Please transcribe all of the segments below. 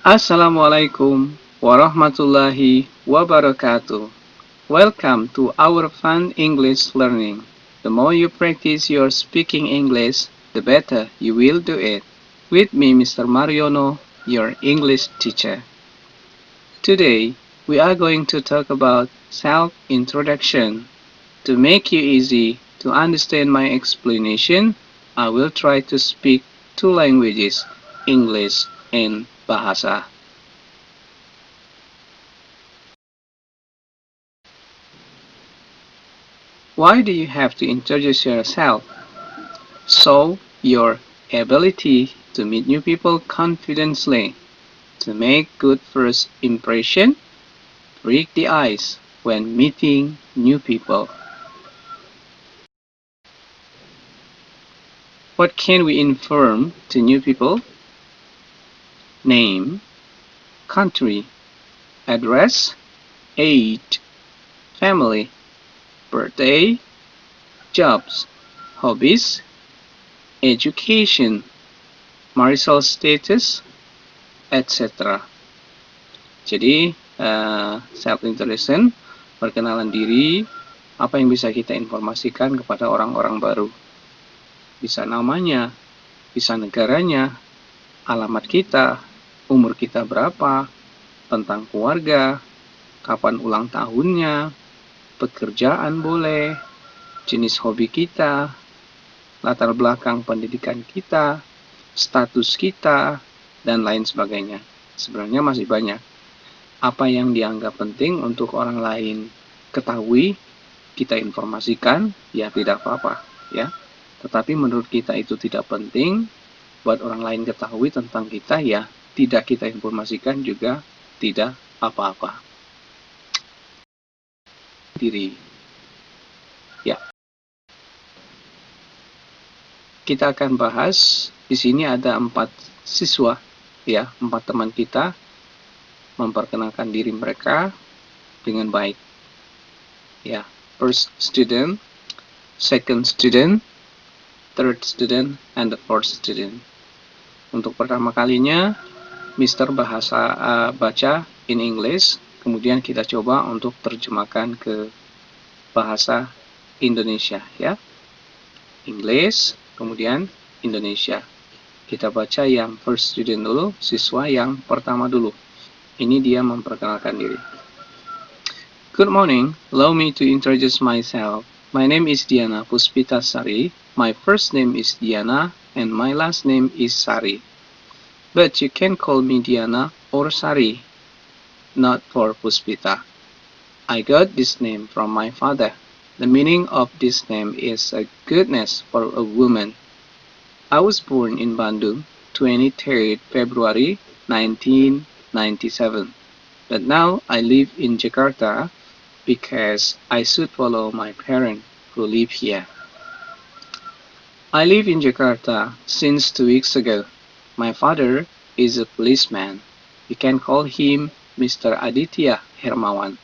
Assalamualaikum warahmatullahi wabarakatuh. Welcome to our fun English learning. The more you practice your speaking English, the better you will do it. With me, Mr. Mariono, your English teacher. Today, we are going to talk about self-introduction. To make you easy to understand my explanation, I will try to speak two languages, English and Bahasa. Why do you have to introduce yourself? So your ability to meet new people confidently, to make good first impression, break the ice when meeting new people. What can we inform to new people? Name, country, address, age, family, birthday, jobs, hobbies, education, marital status, etc. Jadi, self-introduction, perkenalan diri, apa yang bisa kita informasikan kepada orang-orang baru. Bisa namanya, bisa negaranya, alamat kita, umur kita berapa, tentang keluarga, kapan ulang tahunnya, pekerjaan boleh, jenis hobi kita, latar belakang pendidikan kita, status kita, dan lain sebagainya. Sebenarnya masih banyak. Apa yang dianggap penting untuk orang lain ketahui, kita informasikan, ya tidak apa-apa, ya. Tetapi menurut kita itu tidak penting, buat orang lain ketahui tentang kita, ya tidak kita informasikan juga tidak apa-apa. Diri. Ya. Kita akan bahas, di sini ada 4 siswa, ya, 4 teman kita, memperkenalkan diri mereka dengan baik. Ya, first student, second student, third student, and the fourth student. Untuk pertama kalinya, Mr. baca in English, kemudian kita coba untuk terjemahkan ke bahasa Indonesia, ya. English, kemudian Indonesia. Kita baca yang first student dulu, siswa yang pertama dulu. Ini dia memperkenalkan diri. Good morning, allow me to introduce myself. My name is Diana Puspita Sari. My first name is Diana and my last name is Sari. But you can call me Diana or Sari, not for Puspita. I got this name from my father. The meaning of this name is a goodness for a woman. I was born in Bandung, 23rd February 1997. But now I live in Jakarta because I should follow my parents who live here. I live in Jakarta since 2 weeks ago. My father is a policeman. You can call him Mr. Aditya Hermawan.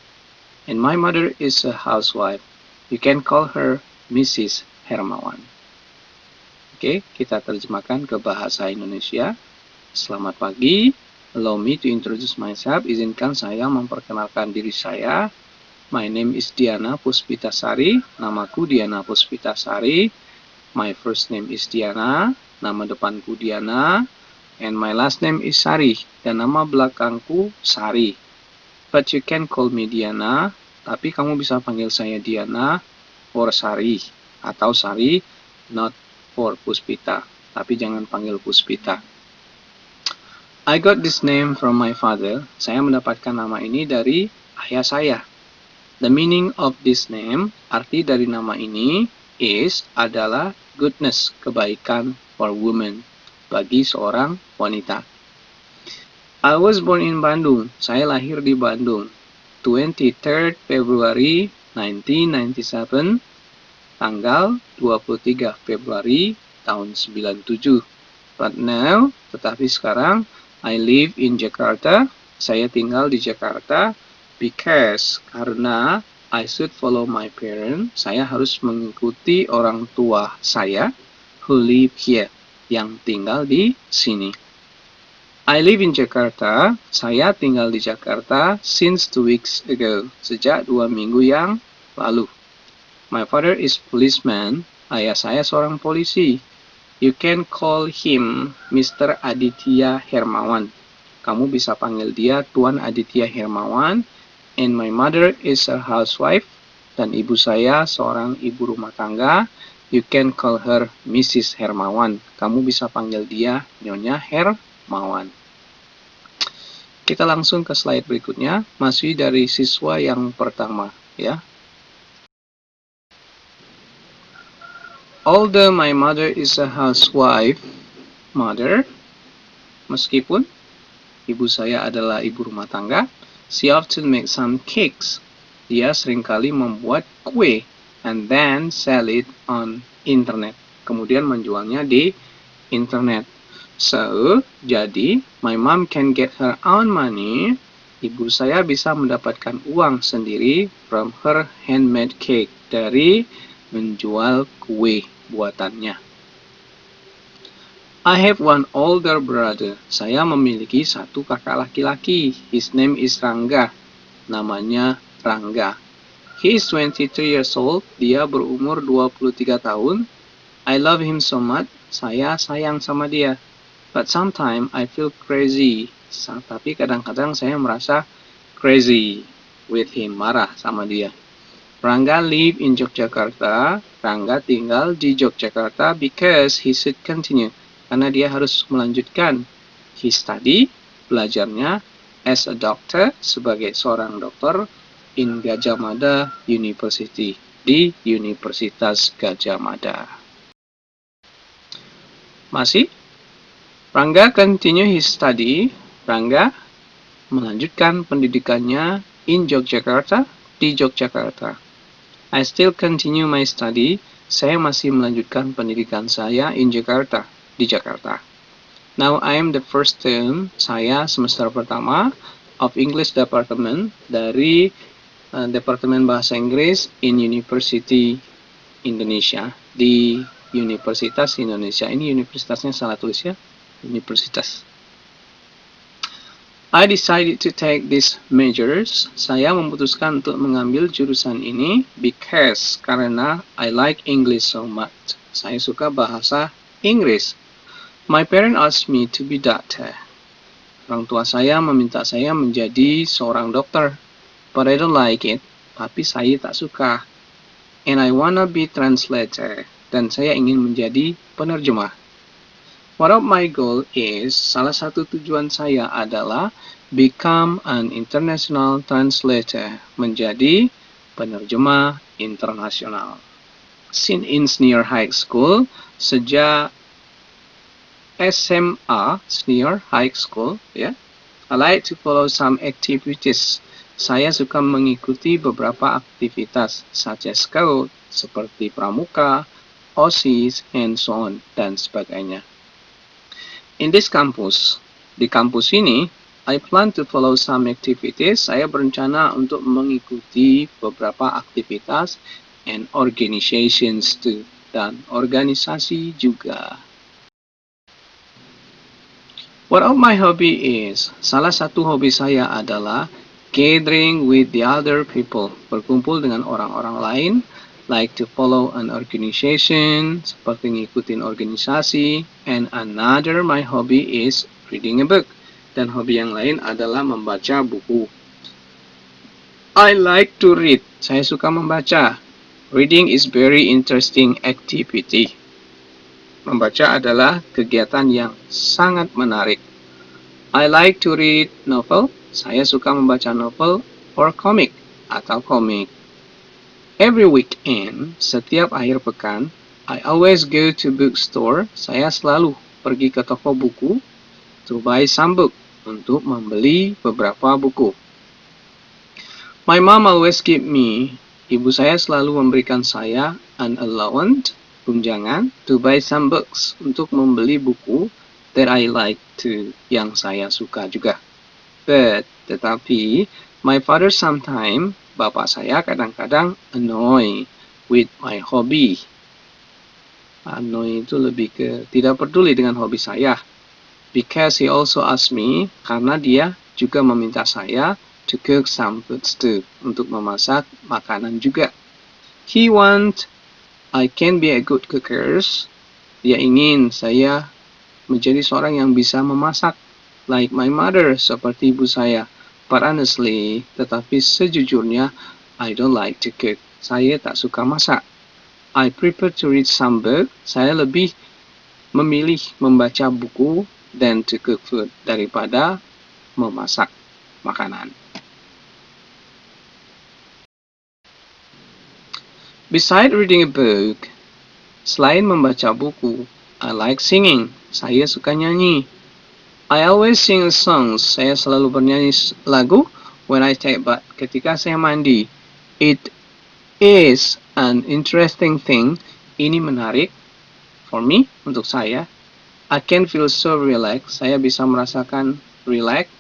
And my mother is a housewife. You can call her Mrs. Hermawan. Oke, kita terjemahkan ke bahasa Indonesia. Selamat pagi. Allow me to introduce myself. Izinkan saya memperkenalkan diri saya. My name is Diana Puspitasari. Namaku Diana Puspitasari. My first name is Diana. Nama depanku Diana. And my last name is Sari. Dan nama belakangku Sari. But you can call me Diana. Tapi kamu bisa panggil saya Diana or Sari. Atau Sari, not for Puspita. Tapi jangan panggil Puspita. I got this name from my father. Saya mendapatkan nama ini dari ayah saya. The meaning of this name, arti dari nama ini, adalah goodness, kebaikan for woman, bagi seorang wanita. I was born in Bandung. Saya lahir di Bandung. 23rd February 1997, tanggal 23 Februari tahun 97. But now, tetapi sekarang, I live in Jakarta. Saya tinggal di Jakarta. Because, karena I should follow my parents, saya harus mengikuti orang tua saya who live here, yang tinggal di sini. I live in Jakarta. Saya tinggal di Jakarta since 2 weeks ago. Sejak 2 minggu yang lalu. My father is policeman. Ayah saya seorang polisi. You can call him Mr. Aditya Hermawan. Kamu bisa panggil dia Tuan Aditya Hermawan. And my mother is a housewife. Dan ibu saya seorang ibu rumah tangga. You can call her Mrs. Hermawan. Kamu bisa panggil dia Nyonya Hermawan. Kita langsung ke slide berikutnya. Masih dari siswa yang pertama, ya. Although my mother is a housewife, mother, meskipun ibu saya adalah ibu rumah tangga, she often makes some cakes. Dia seringkali membuat kue and then sell it on internet. Kemudian menjualnya di internet. So, jadi, my mom can get her own money. Ibu saya bisa mendapatkan uang sendiri from her handmade cake, dari menjual kue buatannya. I have one older brother. Saya memiliki satu kakak laki-laki. His name is Rangga. Namanya Rangga. He is 23 years old. Dia berumur 23 tahun. I love him so much. Saya sayang sama dia. But sometimes I feel crazy. Tapi kadang-kadang saya merasa crazy with him, marah sama dia. Rangga live in Yogyakarta. Rangga tinggal di Yogyakarta because he should continue. Karena dia harus melanjutkan his study, belajarnya as a doctor, sebagai seorang dokter in Gadjah Mada University, di Universitas Gadjah Mada. Masih? Rangga continue his study. Rangga melanjutkan pendidikannya in Yogyakarta, di Yogyakarta. I still continue my study. Saya masih melanjutkan pendidikan saya in Jakarta, di Jakarta. Now I am the first term. Saya semester pertama of English Department, dari Departemen Bahasa Inggris in University Indonesia, di Universitas Indonesia. Ini universitasnya salah tulis ya. Universitas. I decided to take these measures. Saya memutuskan untuk mengambil jurusan ini because, karena I like English so much. Saya suka bahasa Inggris. My parents asked me to be doctor. Orang tua saya meminta saya menjadi seorang dokter. But I don't like it. Tapi saya tak suka. And I wanna be translator. Dan saya ingin menjadi penerjemah. One of my goal is, salah satu tujuan saya adalah become an international translator, menjadi penerjemah internasional. Since in senior high school, sejak SMA, senior high school, ya, I like to follow some activities. Saya suka mengikuti beberapa aktivitas, such as scout, seperti pramuka, OSIS, and so on, dan sebagainya. In this campus, di kampus ini, I plan to follow some activities. Saya berencana untuk mengikuti beberapa aktivitas and organizations too, dan organisasi juga. One of my hobby is, salah satu hobi saya adalah gathering with the other people, berkumpul dengan orang-orang lain, like to follow an organization, seperti ngikutin organisasi, and another my hobby is reading a book. Dan hobi yang lain adalah membaca buku. I like to read. Saya suka membaca. Reading is very interesting activity. Membaca adalah kegiatan yang sangat menarik. I like to read novel. Saya suka membaca novel or comic atau komik. Every weekend, setiap akhir pekan, I always go to bookstore. Saya selalu pergi ke toko buku to buy some book, untuk membeli beberapa buku. My mom always give me, ibu saya selalu memberikan saya an allowance, tunjangan, to buy some books, untuk membeli buku that I like to, yang saya suka juga. Tetapi, my father sometimes, bapak saya kadang-kadang annoy with my hobby. Annoy itu lebih ke tidak peduli dengan hobi saya. because he also asked me, karena dia juga meminta saya to cook some foods too, untuk memasak makanan juga. He want I can be a good cooker. Dia ingin saya menjadi seorang yang bisa memasak, like my mother, seperti ibu saya. But honestly, tetapi sejujurnya, I don't like to cook. Saya tak suka masak. I prefer to read some book. Saya lebih memilih membaca buku than to cook food, daripada memasak makanan. Beside reading a book, selain membaca buku, I like singing. Saya suka nyanyi. I always sing songs. Saya selalu bernyanyi lagu when I take bath, ketika saya mandi. It is an interesting thing. Ini menarik for me, untuk saya. I can feel so relaxed. Saya bisa merasakan relax.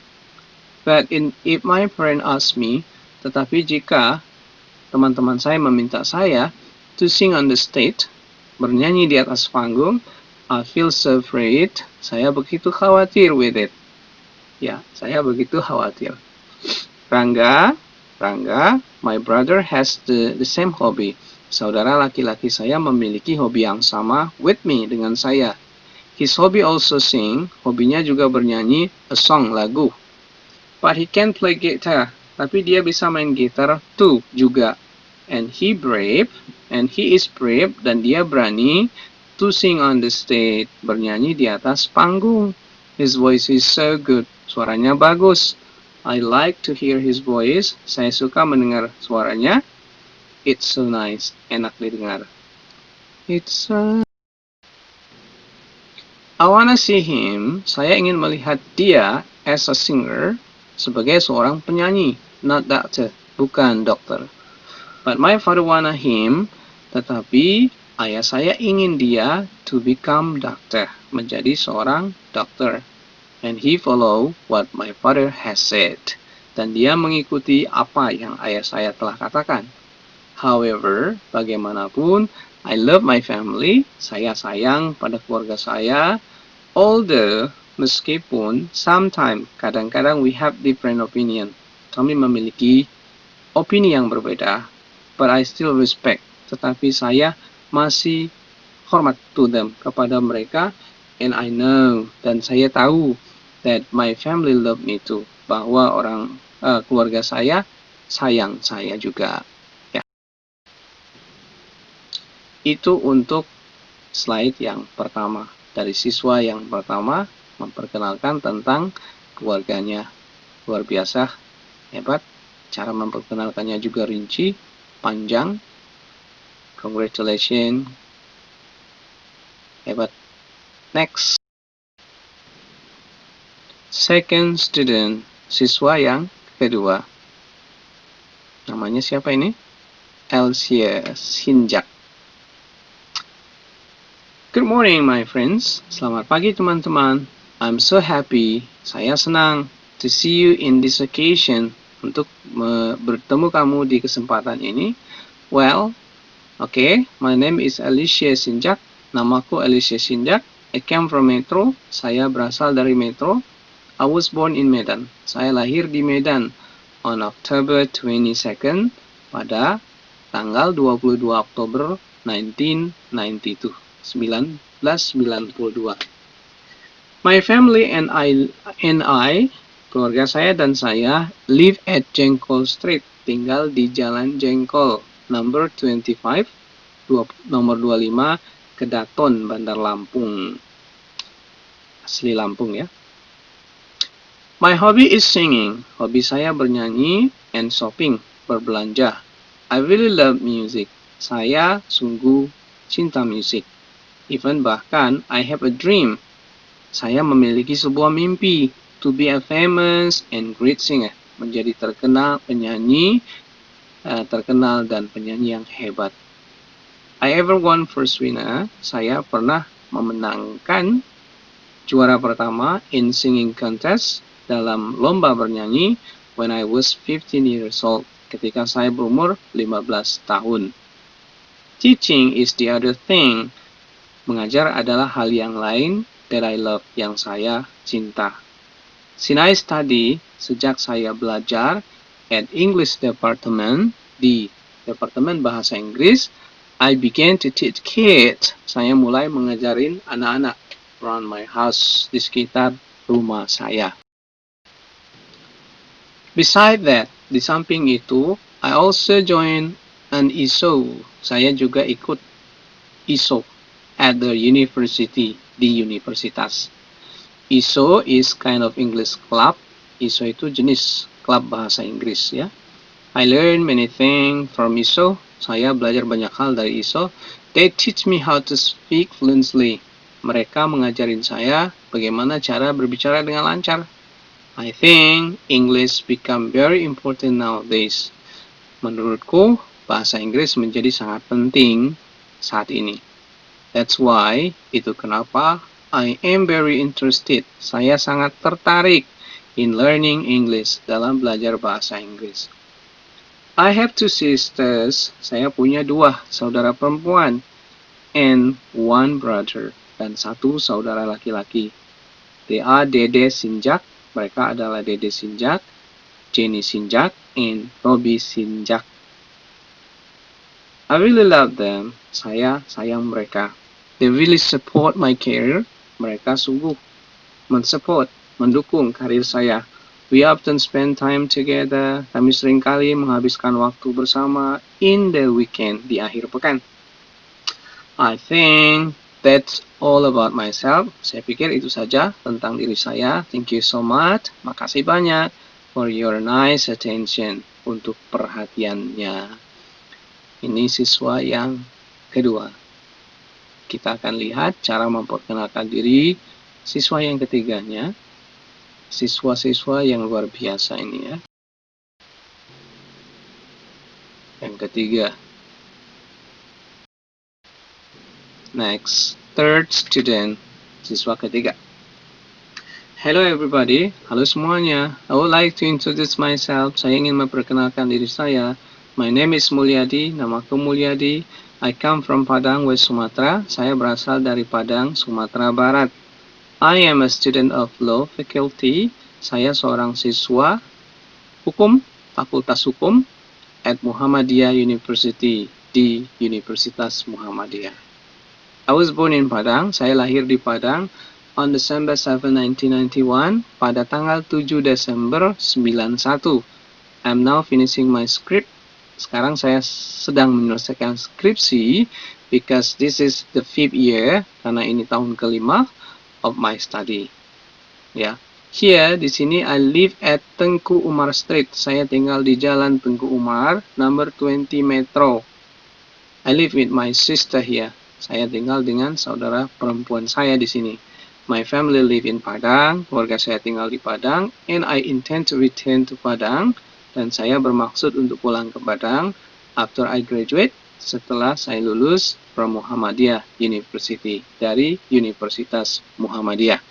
But if my friend asks me, tetapi jika teman-teman saya meminta saya to sing on the stage, bernyanyi di atas panggung, I feel so afraid. Saya begitu khawatir with it. Ya, saya begitu khawatir. Rangga, my brother has the same hobby. Saudara laki-laki saya memiliki hobi yang sama with me, dengan saya. His hobby also sing. Hobinya juga bernyanyi a song, lagu. But he can play guitar. Tapi dia bisa main gitar too juga. And he is brave, dan dia berani to sing on the stage, bernyanyi di atas panggung. His voice is so good. Suaranya bagus. I like to hear his voice. Saya suka mendengar suaranya. It's so nice. Enak didengar. It's so... I wanna see him. Saya ingin melihat dia as a singer, sebagai seorang penyanyi, not doctor, bukan dokter. But my father wanna him, tetapi ayah saya ingin dia to become doctor, menjadi seorang dokter. And he follow what my father has said. Dan dia mengikuti apa yang ayah saya telah katakan. However, bagaimanapun, I love my family. Saya sayang pada keluarga saya. Although, meskipun, sometimes, kadang-kadang we have different opinion. Kami memiliki opini yang berbeda. But I still respect. Tetapi saya masih hormat to them, kepada mereka. And I know, dan saya tahu, that my family love me too. Bahwa keluarga saya sayang saya juga. Ya. Itu untuk slide yang pertama. Dari siswa yang pertama, memperkenalkan tentang keluarganya. Luar biasa, hebat. Cara memperkenalkannya juga rinci, panjang. Congratulations. Hebat. Next. Second student, siswa yang kedua. Namanya siapa ini? Elsia Sinjak. Good morning, my friends. Selamat pagi, teman-teman. I'm so happy. Saya senang to see you in this occasion. Untuk bertemu kamu di kesempatan ini. Well, okay. My name is Alicia Sinjak. Namaku Alicia Sinjak. I came from Metro. Saya berasal dari Metro. I was born in Medan. Saya lahir di Medan on October 22nd pada tanggal 22 Oktober 1992. 1992. My family and I, keluarga saya dan saya, live at Jengkol Street, tinggal di Jalan Jengkol, number 25, nomor 25, Kedaton, Bandar Lampung. Asli Lampung ya. My hobby is singing. Hobi saya bernyanyi and shopping, berbelanja. I really love music. Saya sungguh cinta musik. Even bahkan, I have a dream. Saya memiliki sebuah mimpi to be a famous and great singer. Menjadi terkenal penyanyi, terkenal dan penyanyi yang hebat. I ever won first winner. Saya pernah memenangkan juara pertama in singing contest dalam lomba bernyanyi when I was 15 years old. Ketika saya berumur 15 tahun. Teaching is the other thing. Mengajar adalah hal yang lain. that I love, yang saya cinta. Since I study, sejak saya belajar at English Department, di Departemen Bahasa Inggris, I began to teach kids. Saya mulai mengajarin anak-anak around my house, di sekitar rumah saya. Beside that, di samping itu, I also joined an ISO. Saya juga ikut ISO at the university, di universitas. ISO is kind of English club. ISO itu jenis klub bahasa Inggris ya. I learn many things from ISO. Saya belajar banyak hal dari ISO. They teach me how to speak fluently. Mereka mengajarin saya bagaimana cara berbicara dengan lancar. I think English become very important nowadays. Menurutku, bahasa Inggris menjadi sangat penting saat ini. That's why, itu kenapa I am very interested. Saya sangat tertarik in learning English, dalam belajar bahasa Inggris. I have two sisters. Saya punya 2 saudara perempuan and 1 brother, dan 1 saudara laki-laki. They are Dede Sinjak. Mereka adalah Dede Sinjak, Jenny Sinjak, and Robbie Sinjak. I really love them. Saya sayang mereka. They really support my career. Mereka sungguh mensupport, mendukung karir saya. We often spend time together. Kami seringkali menghabiskan waktu bersama in the weekend, di akhir pekan. I think that's all about myself. Saya pikir itu saja tentang diri saya. Thank you so much. Makasih banyak for your nice attention, untuk perhatiannya. Ini siswa yang kedua. Kita akan lihat cara memperkenalkan diri siswa yang ketiganya. Siswa-siswa yang luar biasa ini ya. Yang ketiga. Next, third student, siswa ketiga. Hello everybody, halo semuanya. I would like to introduce myself. Saya ingin memperkenalkan diri saya. My name is Mulyadi, namaku Mulyadi. I come from Padang, West Sumatra. Saya berasal dari Padang, Sumatera Barat. I am a student of Law Faculty. Saya seorang siswa hukum, Fakultas Hukum at Muhammadiyah University, di Universitas Muhammadiyah. I was born in Padang. Saya lahir di Padang on December 7, 1991, pada tanggal 7 Desember 91. I'm now finishing my script. Sekarang saya sedang menyelesaikan skripsi because this is the 5th year, karena ini tahun kelima of my study. Ya. Here, di sini I live at Tengku Umar Street. Saya tinggal di Jalan Tengku Umar, number 20 Metro. I live with my sister here. Saya tinggal dengan saudara perempuan saya di sini. My family live in Padang, keluarga saya tinggal di Padang, and I intend to return to Padang, dan saya bermaksud untuk pulang ke Padang after I graduate, setelah saya lulus from Muhammadiyah University, dari Universitas Muhammadiyah.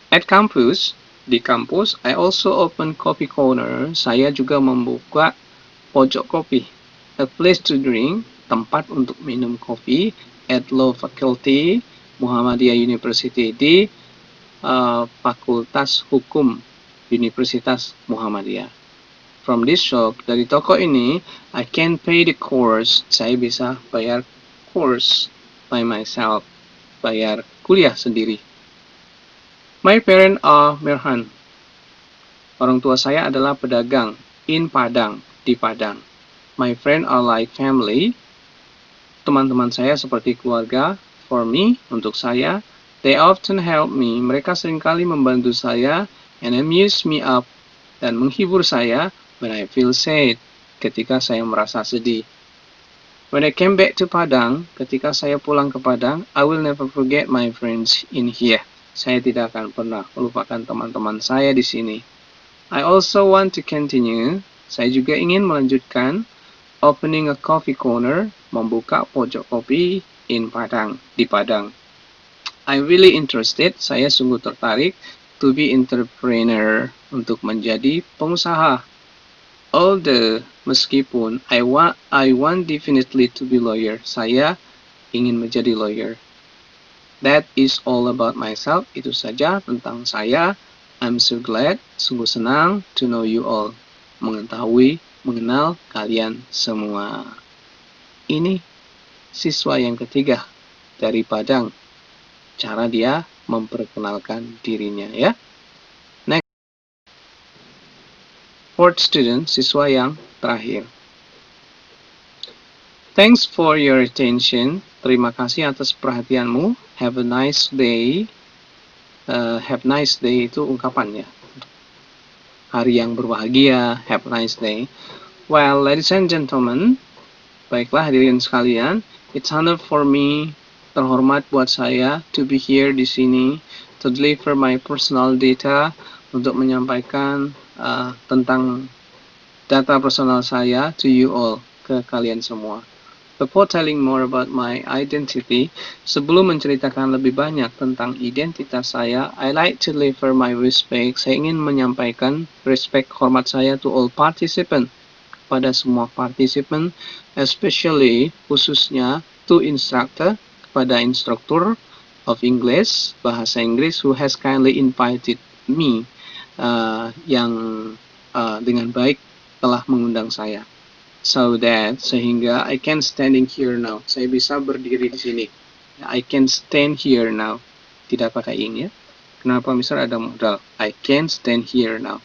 At campus, di kampus, I also open coffee corner. Saya juga membuka pojok kopi, a place to drink, tempat untuk minum kopi at Law Faculty, Muhammadiyah University, di Fakultas Hukum Universitas Muhammadiyah. From this shop, dari toko ini, I can pay the course. Saya bisa bayar course by myself, bayar kuliah sendiri. My parents are merchant. Orang tua saya adalah pedagang in Padang, di Padang. My friends are like family. Teman-teman saya seperti keluarga. For me, untuk saya, they often help me. Mereka seringkali membantu saya and amuse me up, dan menghibur saya when I feel sad, ketika saya merasa sedih. When I came back to Padang, ketika saya pulang ke Padang, I will never forget my friends in here. Saya tidak akan pernah melupakan teman-teman saya di sini. I also want to continue. Saya juga ingin melanjutkan opening a coffee corner, membuka pojok kopi in Padang, di Padang. I'm really interested, saya sungguh tertarik to be entrepreneur, untuk menjadi pengusaha. Although, meskipun I want definitely to be lawyer, saya ingin menjadi lawyer. That is all about myself. Itu saja tentang saya. I'm so glad, sungguh senang to know you all. Mengenal kalian semua. Ini siswa yang ketiga dari Padang. Cara dia memperkenalkan dirinya ya. Next, fourth student, siswa yang terakhir. Thanks for your attention. Terima kasih atas perhatianmu. Have a nice day. Have nice day itu ungkapannya. Hari yang berbahagia. Have a nice day. Well, ladies and gentlemen, baiklah hadirin sekalian, it's honor for me, terhormat buat saya to be here di sini, to deliver my personal data, untuk menyampaikan tentang data personal saya to you all, ke kalian semua. Before telling more about my identity, sebelum menceritakan lebih banyak tentang identitas saya, I like to deliver my respect. Saya ingin menyampaikan respect, hormat saya to all participants, pada semua partisipan, especially khususnya to instructor, kepada instruktur of English, bahasa Inggris, who has kindly invited me, yang dengan baik telah mengundang saya. So that, sehingga I can standing here now. Saya bisa berdiri di sini. I can stand here now. Tidak pakai ing ya. Kenapa misal ada modal? I can stand here now.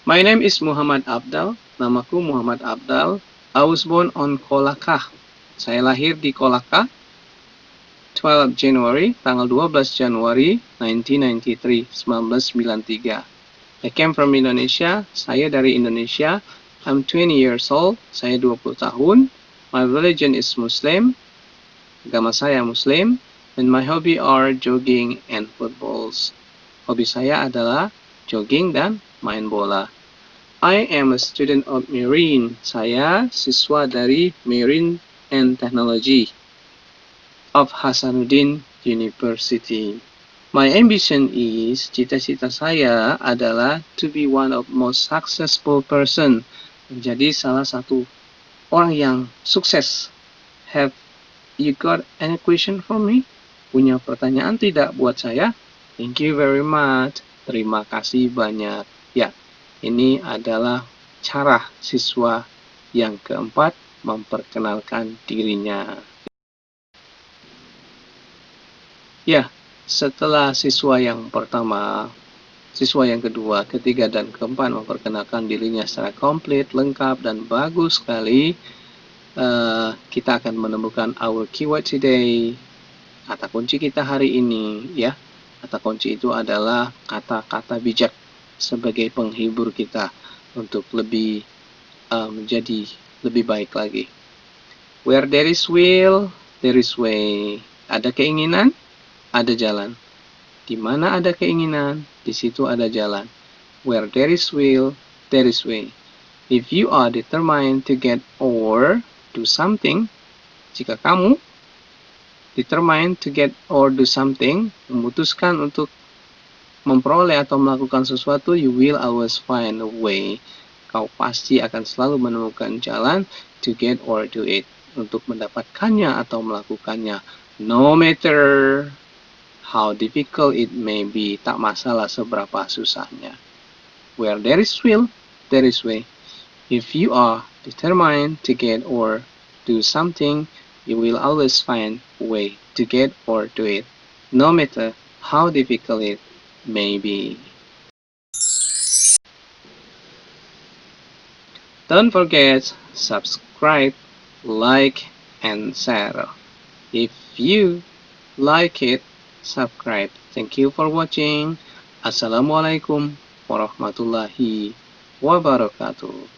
My name is Muhammad Abdal. Namaku Muhammad Abdal. I was born on Kolaka. Saya lahir di Kolaka. 12 January, tanggal 12 Januari 1993, 1993. I came from Indonesia. Saya dari Indonesia. I'm 20 years old. Saya 20 tahun. My religion is Muslim. Agama saya Muslim. And my hobby are jogging and footballs. Hobi saya adalah jogging dan main bola. I am a student of Marine. Saya siswa dari Marine and Technology of Hasanuddin University. My ambition is, cita-cita saya adalah to be one of most successful person, menjadi salah satu orang yang sukses. Have you got any question for me? Punya pertanyaan tidak buat saya? Thank you very much. Terima kasih banyak. Ya, ini adalah cara siswa yang keempat memperkenalkan dirinya. Ya, setelah siswa yang pertama, siswa yang kedua, ketiga, dan keempat memperkenalkan dirinya secara komplit, lengkap, dan bagus sekali, kita akan menemukan our keyword today. Kata kunci kita hari ini, ya. Kata kunci itu adalah kata-kata bijak sebagai penghibur kita untuk lebih menjadi lebih baik lagi. Where there is will, there is way. Ada keinginan, ada jalan. Di mana ada keinginan, di situ ada jalan. Where there is will, there is way. If you are determined to get or do something, jika kamu determined to get or do something, memutuskan untuk memperoleh atau melakukan sesuatu, you will always find a way. Kau pasti akan selalu menemukan jalan to get or do it, untuk mendapatkannya atau melakukannya. No matter how difficult it may be, tak masalah seberapa susahnya. Where there is will, there is way. If you are determined to get or do something, you will always find a way to get or do it, no matter how difficult it may be. Don't forget, subscribe, like, and share. If you like it, subscribe. Thank you for watching. Assalamualaikum warahmatullahi wabarakatuh.